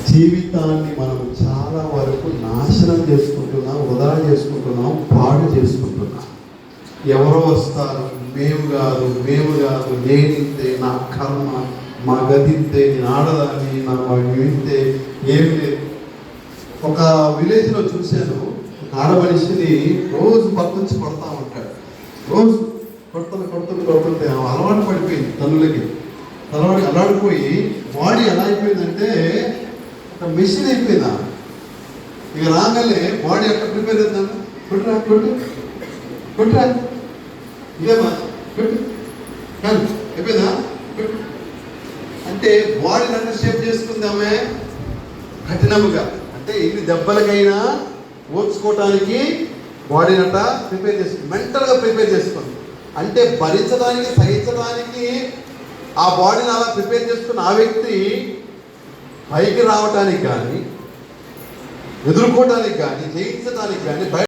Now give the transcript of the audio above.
జీవితాన్ని మనం చాలా వరకు నాశనం చేసుకుంటున్నాం, వృధా చేసుకుంటున్నాం, పాడు చేసుకుంటున్నాం. ఎవరో వస్తారు, మేము కాదు, నేనింతే, నా కర్మ, మా గదింతే, నేను ఆడదాన్ని, నా ఇంతే, ఏమి లేదు. ఒక విలేజ్లో చూశాను, ఒక ఆడ మనిషిని రోజు పక్కనుంచి కొడతా ఉంటాడు. రోజు కొడుతుంటే అలవాటు పడిపోయింది తల్లులకి. అలవాడిపోయి బాడీ ఎలా అయిపోయిందంటే ఒక మెషిన్ అయిపోయిందా. ఇక రాగానే బాడీ ఎట్లా ప్రిపేర్ అవుతుందా, కొట్టురా ఇదేమా అయిపోయిందా. అంటే బాడీని అంటే షేప్ చేసుకుంది ఆమె కఠినముగా. అంటే ఇన్ని దెబ్బలకైనా ఓర్చుకోవటానికి బాడీని అంట ప్రిపేర్ చేసుకుంది, మెంటల్గా ప్రిపేర్ చేసుకుంది. అంటే భరించడానికి, సహించడానికి ఆ బాడీని అలా ప్రిపేర్ చేసుకున్న ఆ వ్యక్తి పైకి రావటానికి కానీ, ఎదుర్కోవటానికి కానీ, జయించడానికి కానీ